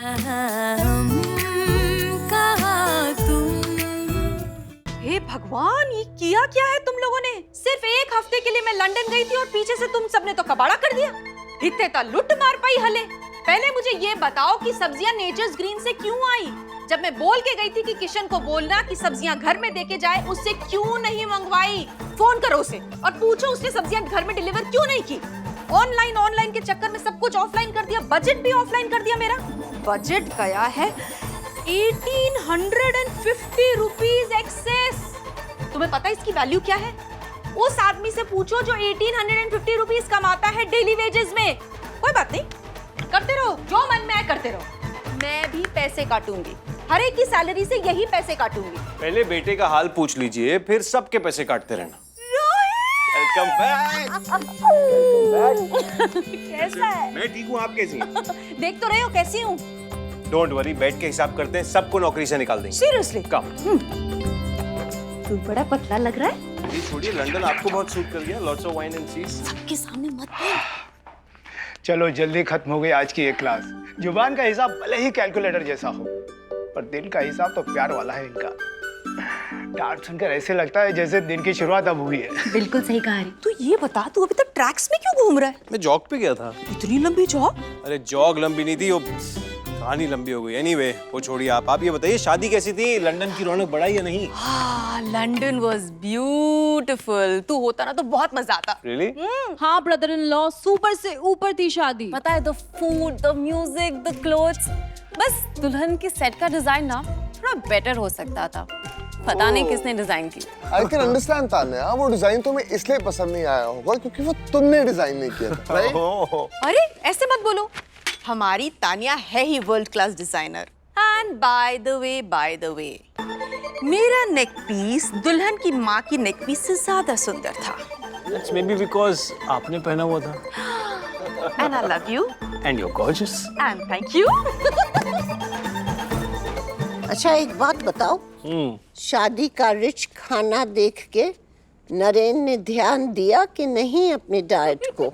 हे भगवान, ये किया क्या है तुम लोगों ने? सिर्फ एक हफ्ते के लिए मैं लंदन गई थी और पीछे से तुम सबने तो कबाड़ा कर दिया। इतने तो लुट मार पाई हले। पहले मुझे ये बताओ कि सब्जियां नेचर्स ग्रीन से क्यों आई? जब मैं बोल के गई थी कि किशन को बोलना कि सब्जियां घर में देके जाए, उससे क्यों नहीं मंगवाई? फोन करो उसे और पूछो उसने सब्जियां घर में डिलीवर क्यों नहीं की। ऑनलाइन के चक्कर में सब कुछ ऑफलाइन कर दिया, बजट भी ऑफलाइन कर दिया मेरा। बजट गया है 1850 रुपीज एक्सेस। तुम्हें पता है इसकी वैल्यू क्या है? उस आदमी से पूछो जो 1850 रुपीज कमाता है डेली वेजेस में। कोई बात नहीं, करते रहो जो मन में आए करते रहो। मैं भी पैसे काटूंगी, हर एक की सैलरी से यही पैसे काटूंगी। पहले बेटे का हाल पूछ लीजिए, फिर सबके पैसे काटते रहना। Welcome back. कैसा है? मैं ठीक हूँ, आप कैसी हैं? देख तो रहे हो कैसी हूँ। डोंट वरी, बैठ के हिसाब करते हैं, सबको नौकरी से निकाल देंगे। सीरियसली? कम। तू बड़ा पतला लग रहा है। ये छोड़िए, लंदन आपको बहुत सूट कर गया। लॉट्स ऑफ वाइन एंड चीज। सबके सामने मत बोल। चलो जल्दी खत्म हो गई आज की एक क्लास। जुबान का हिसाब भले ही कैलकुलेटर जैसा हो, पर दिल का हिसाब तो प्यार वाला है इनका। डांट सुनकर ऐसे लगता है जैसे दिन की शुरुआत अब हुई है। बिल्कुल सही कहा रही। तू ये बता, तू अभी तक ट्रैक्स में क्यों घूम रहा है? मैं जॉग पे गया था। इतनी लंबी जॉग? अरे जॉग लंबी नहीं थी, वो कहानी लंबी हो गई। एनीवे, वो छोड़िए। आप ये बताइए, शादी कैसी थी? लंदन की रौनक बढ़ाई या नहीं? हाँ, लंदन वाज ब्यूटीफुल। तू होता ना तो बहुत मजा आता। रियली? हाँ ब्रदर इन लॉ, सुपर से ऊपर थी शादी। पता है, the food, the music, the clothes, बस दुल्हन की सेट का डिजाइन ना थोड़ा बेटर हो सकता था। पता नहीं किसने डिजाइन की। आई कैन अंडरस्टैंड तान्या, वो डिजाइन तुम्हें इसलिए पसंद नहीं आया होगा क्योंकि वो तुमने डिजाइन नहीं किया था, राइट? अरे ऐसे मत बोलो, हमारी तानिया है ही world class designer. And by the way, मेरा नेक पीस दुल्हन की माँ की नेक पीस से ज्यादा सुंदर था। That's maybe because आपने पहना हुआ था। And I love you And you're gorgeous. And thank you. अच्छा एक बात बताओ, शादी का रिच खाना देख के नरेन ने ध्यान दिया कि नहीं अपनी डाइट को?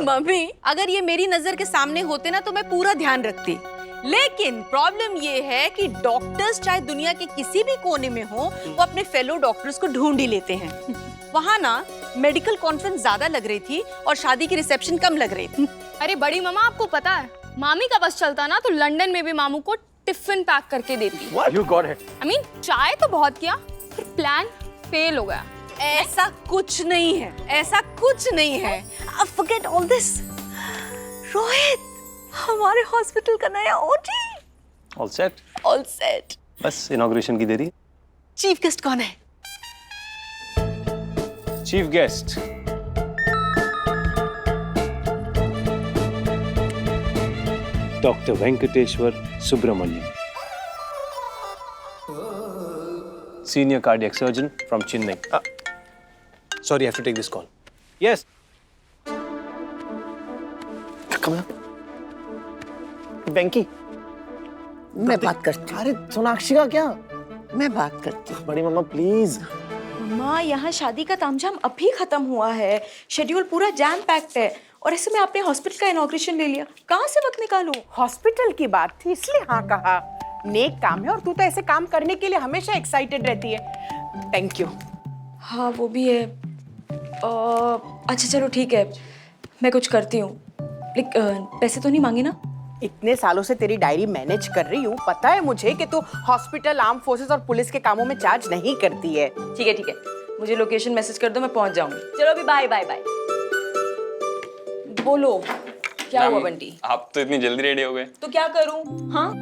मम्मी, अगर ये मेरी नजर के सामने होते ना तो मैं पूरा ध्यान रखती। लेकिन प्रॉब्लम ये है कि डॉक्टर्स चाहे दुनिया के किसी भी कोने में हो, वो अपने फेलो डॉक्टर्स को ढूंढ ही लेते हैं। वहाँ ना मेडिकल कॉन्फ्रेंस ज्यादा लग रही थी और शादी की रिसेप्शन कम लग रही थी। अरे बड़ी मामा, आपको पता है, मामी का बस चलता ना तो लंदन में भी मामू को टिफिन पैक करके देती। What? You got it. I mean, try तो बहुत किया, पर प्लान फेल हो गया। ऐसा कुछ नहीं है, ऐसा कुछ नहीं है। Forget all this. रोहित, हमारे हॉस्पिटल का नया OT. All set. All set. बस इनॉग्रेशन की देरी। चीफ गेस्ट कौन है? Chief guest doctor Venkateshwar Subramanyam, senior cardiac surgeon from Chennai. Sorry, I have to take this call. Yes. Come here. वेंकी, मैं बात करती हूँ। अरे सोनाक्षी का क्या? मैं बात करती हूँ। बड़ी मम्मा प्लीज। माँ, यहाँ शादी का तामझाम अभी खत्म हुआ है, शेड्यूल पूरा जैम पैक्ड है और ऐसे में आपने हॉस्पिटल का इनॉग्रेशन ले लिया। कहाँ से वक्त निकालूं? हॉस्पिटल की बात थी इसलिए हाँ कहा। नेक काम है और तू तो ऐसे काम करने के लिए हमेशा एक्साइटेड रहती है। Thank you. हाँ वो भी है। अच्छा चलो ठीक है, मैं कुछ करती हूँ। पैसे तो नहीं मांगे ना? इतने सालों से तेरी डायरी मैनेज कर रही हूँ, पता है मुझे कि तू हॉस्पिटल, आर्म फोर्सेस और पुलिस के कामों में चार्ज नहीं करती है। ठीक है, मुझे लोकेशन मैसेज कर दो, मैं पहुंच जाऊंगी। चलो अभी बाय बाय बाय। बोलो क्या हुआ बंटी? आप तो इतनी जल्दी रेडी हो गए। तो क्या करूं? हाँ,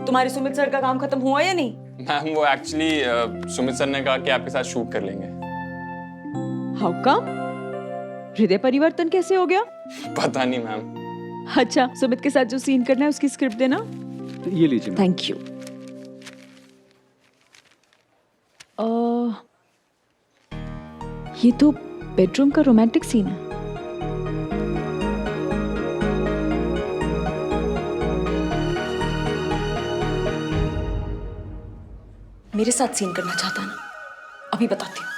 तुम्हारे सुमित सर का काम खत्म हुआ या नहीं? मैम वो एक्चुअली सुमित सर ने कहा कि आपके साथ शूट कर लेंगे। How come? हृदय परिवर्तन कैसे हो गया? पता नहीं मैम। अच्छा, सुमित के साथ जो सीन करना है उसकी स्क्रिप्ट देना। ये लीजिए। Thank you. ये तो बेडरूम का रोमांटिक सीन है। मेरे साथ सीन करना चाहता ना? अभी बताती हूँ।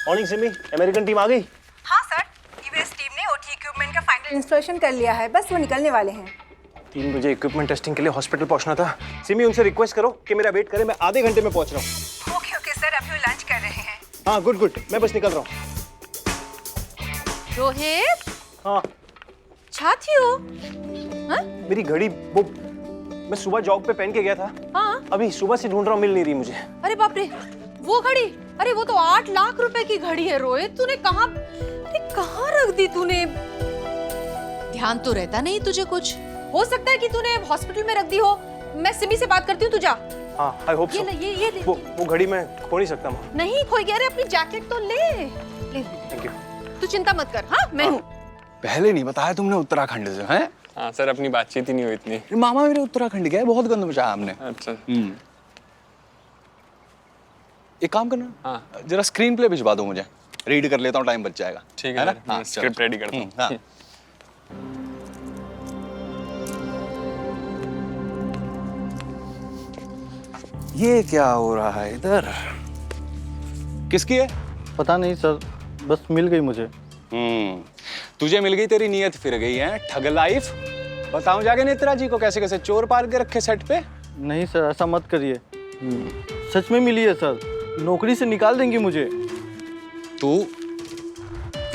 मॉर्निंग सिमी, अमेरिकन टीम आ गई? हाँ सर, यूएस टीम ने ओटी इक्विपमेंट का फाइनल इंस्टॉलेशन कर लिया है, बस वो निकलने वाले हैं। 3 बजे इक्विपमेंट टेस्टिंग के लिए हॉस्पिटल पहुंचना था। सिमी, उनसे रिक्वेस्ट करो कि मेरा वेट करें, मैं आधे घंटे में पहुंच रहा हूँ। ओके सर, अभी लंच कर रहे हैं। हाँ गुड गुड, मैं बस निकल रहा हूँ। रोहित, हाँ छाती हो? हाँ? मेरी घड़ी वो मैं सुबह जॉब पे पहन के गया था। हाँ? अभी सुबह से ढूंढ रहा हूँ, मिल नहीं रही मुझे। अरे बाप रे, वो घड़ी? अरे वो तो 8 लाख रुपए की घड़ी है रोहित। तूने कहाँ रख दी तूने? ध्यान तो रहता नहीं तुझे कुछ? हो सकता है कि तूने हॉस्पिटल में रख दी हो। मैं सिमी से बात करती हूँ, तू जा। हाँ आई होप ये सो। ले, ये ले। वो घड़ी मैं खो नहीं सकता माँ। नहीं खोई गया। अरे अपनी जैकेट तो ले। Thank you. तू चिंता मत कर। हाँ मैं हूँ। पहले नहीं बताया तुमने उत्तराखंड से हैं? हाँ सर, अपनी बातचीत ही नहीं हुई इतनी। मामा मेरे उत्तराखंड गए, बहुत गंद मचाया हमने। अच्छा। एक काम करना, हाँ। जरा स्क्रीन प्ले भिजवा दो मुझे, रीड कर लेता हूँ, टाइम बच जाएगा। ठीक है ना? सर, हाँ, मैं स्क्रिप्ट रेडी करता हूँ। हाँ। ये क्या हो रहा है इधर? किसकी है? पता नहीं सर, बस मिल गई मुझे। तुझे मिल गई, तेरी नीयत फिर गई है। Thug life. बताऊं जाके नेत्रा जी को कैसे कैसे चोर पाल के रखे सेट पे? नहीं सर, ऐसा मत करिए। सच में मिली है सर, नौकरी से निकाल देंगी मुझे। तू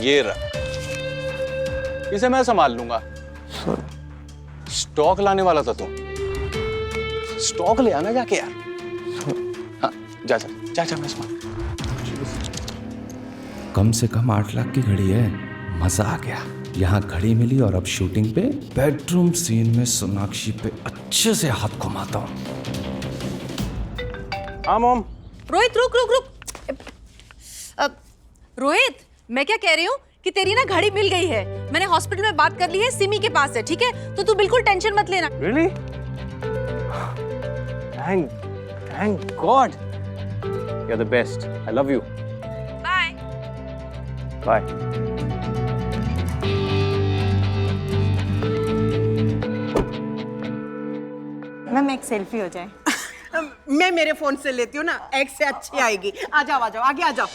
ये रख, इसे मैं संभाल लूंगा। सर स्टॉक लाने वाला था तू, स्टॉक ले आना जाके यार। हाँ जा जा जा जा, मैं संभाल। कम से कम 8 लाख की घड़ी है। मजा आ गया। यहाँ घड़ी मिली और अब शूटिंग पे बेडरूम सीन में सोनाक्षी पे अच्छे से हाथ घुमाता हूँ। हाँ मॉम। रोहित रुक रुक रुक। रोहित, मैं क्या कह रही हूँ कि तेरी ना घड़ी मिल गई है। मैंने हॉस्पिटल में बात कर ली है, सिमी के पास है। ठीक है, तो तू बिल्कुल टेंशन मत लेना। Really? Thank God. You're the best. I love you. Bye. Bye. Ma'am एक सेल्फी हो जाए। मैं मेरे फोन से लेती हूँ ना, एक से अच्छी आएगी। आ जाओ आगे आ जाओ।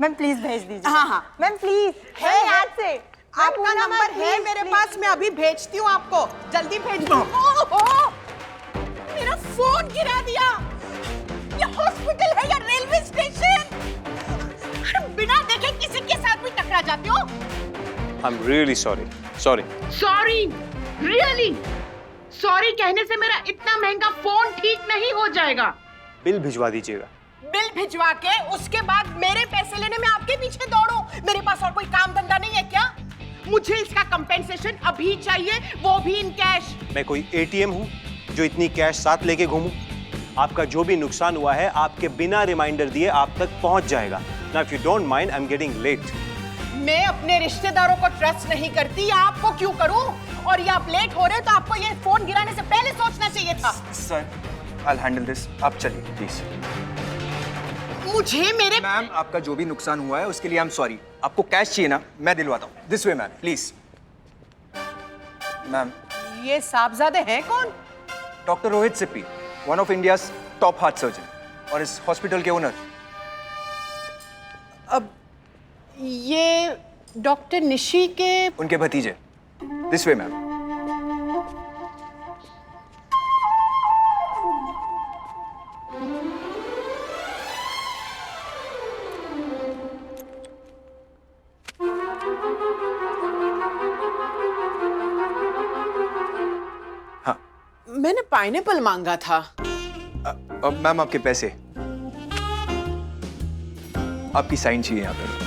मैम प्लीज भेज दीजिए। हाँ मैम प्लीज है याद से। आपका नंबर है मेरे पास, मैं अभी भेजती हूँ आपको। जल्दी भेज दो। मेरा फोन गिरा दिया। ये हॉस्पिटल है या रेलवे स्टेशन? अरे बिना देखे किसी के साथ भी टकरा जाते हो। I'm really sorry. Sorry. Sorry, really sorry कहने से मेरा इतना महंगा फोन ठीक नहीं हो जाएगा। बिल भिजवा दीजिएगा। बिल भिजवा के उसके बाद मेरे पैसे लेने में आपके पीछे दौड़ो? मेरे पास और कोई काम धंधा नहीं है क्या? मुझे इसका कंपेंसेशन अभी चाहिए, वो भी इन कैश। मैं कोई ATM हूँ जो इतनी कैश साथ लेके घूमूं? आपका जो भी नुकसान हुआ है आपके बिना रिमाइंडर दिए आप तक पहुंच जाएगा। Now if you don't mind, I'm getting late. मैं अपने रिश्तेदारों को ट्रस्ट नहीं करती, आपको क्यों करूं? और ये आप लेट हो रहे हो तो आपको ये फोन गिराने से पहले सोचना चाहिए था। Sir, I'll handle this. आप चलिए प्लीज। मुझे मेरे मैम, आपका जो भी नुकसान हुआ है उसके लिए आई एम सॉरी। आपको कैश चाहिए ना, मैं दिलवाता हूँ। This way ma'am, please. Ma'am, ये साहबजादे हैं कौन? Doctor Rohit Sippy, one of India's top heart surgeon और इस हॉस्पिटल के ओनर। अब ये डॉक्टर निशी के उनके भतीजे। This way ma'am. मैंने पाइनएप्पल मांगा था। अब मैम आपके पैसे, आपकी साइन चाहिए यहाँ पर।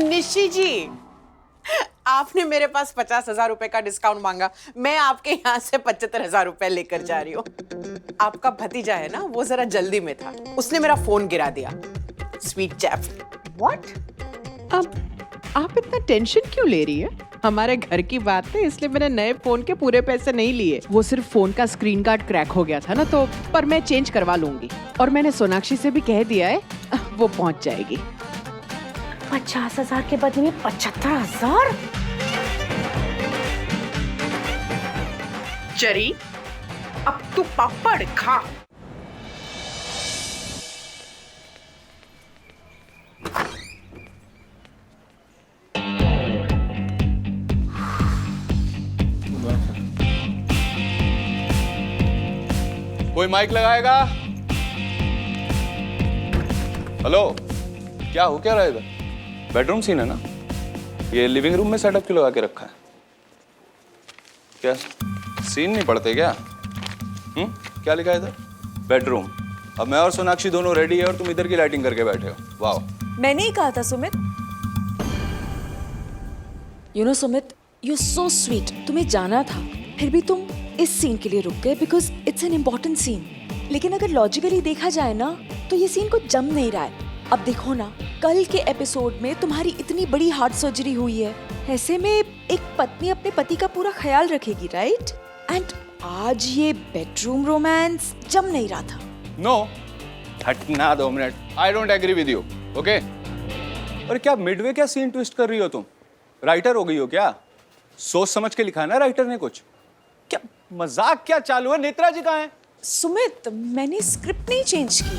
निशी जी, आपने मेरे पास 50,000 रुपए का डिस्काउंट मांगा, मैं आपके यहाँ से 75,000 रुपए लेकर जा रही हूँ। आपका भतीजा है ना, वो जरा जल्दी में था, उसने मेरा फोन गिरा दिया। Sweet chap. व्हाट? अब आप इतना टेंशन क्यों ले रही है? हमारे घर की बात है, इसलिए मैंने नए फोन के पूरे पैसे नहीं लिए। वो सिर्फ फोन का स्क्रीन गार्ड क्रैक हो गया था ना, तो पर मैं चेंज करवा लूंगी। और मैंने सोनाक्षी से भी कह दिया है, वो पहुंच जाएगी। 50,000 के बदले में 75,000? चरी, अब तू पापड़ खा। कोई माइक लगाएगा? हेलो, क्या हो क्या रहा है इधर? बेडरूम सीन है ना? ये लिविंग रूम में सेटअप क्यों लगा के रखा है? क्या सीन नहीं पड़ते क्या? क्या लिखा है इधर? बेडरूम। अब मैं और सोनाक्षी दोनों रेडी है और तुम इधर की लाइटिंग करके बैठे हो। वाह। मैंने ही कहा था Sumit. You know Sumit, you so sweet. तुम्हें जाना था, फिर भी तुम इस सीन के लिए रुक गए because it's an important scene. लेकिन अगर लॉजिकली देखा जाए ना तो ये सीन कुछ जम नहीं रहा है। अब देखो ना, कल के एपिसोड में तुम्हारी इतनी बड़ी हार्ट सर्जरी हुई है, ऐसे में एक पत्नी अपने पति का पूरा ख्याल रखेगी, राइट? एंड आज ये बेडरूम रोमांस जम नहीं रहा था। नो, हटना 2 मिनट। I don't agree with you, okay? और क्या मिडवे क्या सीन ट्विस्ट कर रही हो तुम? राइटर हो गई हो क्या? सोच समझ के लिखा है ना राइटर ने कुछ। क्या मजाक क्या चालू है? नेत्रा जी कहाँ हैं? सुमित, मैंने स्क्रिप्ट नहीं चेंज की,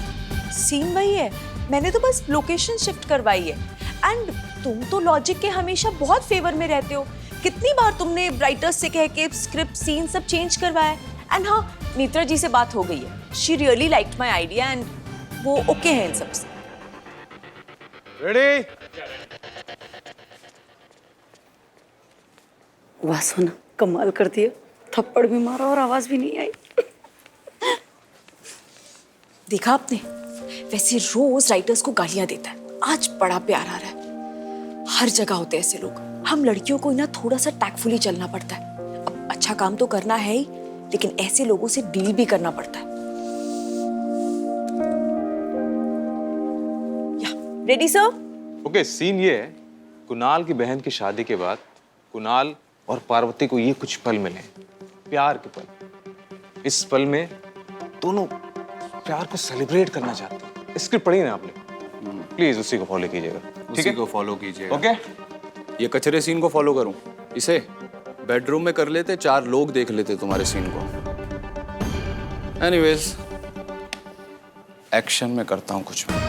सीन वही है। मैंने तो बस लोकेशन शिफ्ट करवाई है। एंड तुम तो लॉजिक के हमेशा बहुत फेवर में रहते हो। कितनी बार तुमने राइटर्स से कह के स्क्रिप्ट सीन सब चेंज करवाया। एंड हाँ, नेत्रा जी से बात हो गई है। She really liked my idea and वो ओके है इन सब से। रेडी? वाह सोना, कमाल कर दिया। थप्पड़ भी मारा और आवाज भी नहीं आई। देखा आपने, वैसे रोज राइटर्स को गालियां देता है, आज बड़ा प्यार आ रहा है। हर जगह होते हैं ऐसे लोग। हम लड़कियों को ना थोड़ा सा टैक्टफुली चलना पड़ता है। अब अच्छा काम तो करना है ही, लेकिन ऐसे लोगों से डील भी करना पड़ता है। Ready sir? ओके, सीन ये है, कुणाल की बहन की शादी के बाद कुणाल और पार्वती को ये कुछ पल मिले, प्यार के पल। इस पल में दोनों प्यार को सेलिब्रेट करना चाहते हैं। स्क्रिप्ट पढ़ी ना आपने? प्लीज उसी को फॉलो कीजिएगा, ठीक है? को फॉलो कीजिएगा, ओके? ये कचरे सीन को फॉलो करूं? इसे बेडरूम में कर लेते, 4 लोग देख लेते तुम्हारे सीन को। एनीवेज, एक्शन में करता हूं कुछ भी।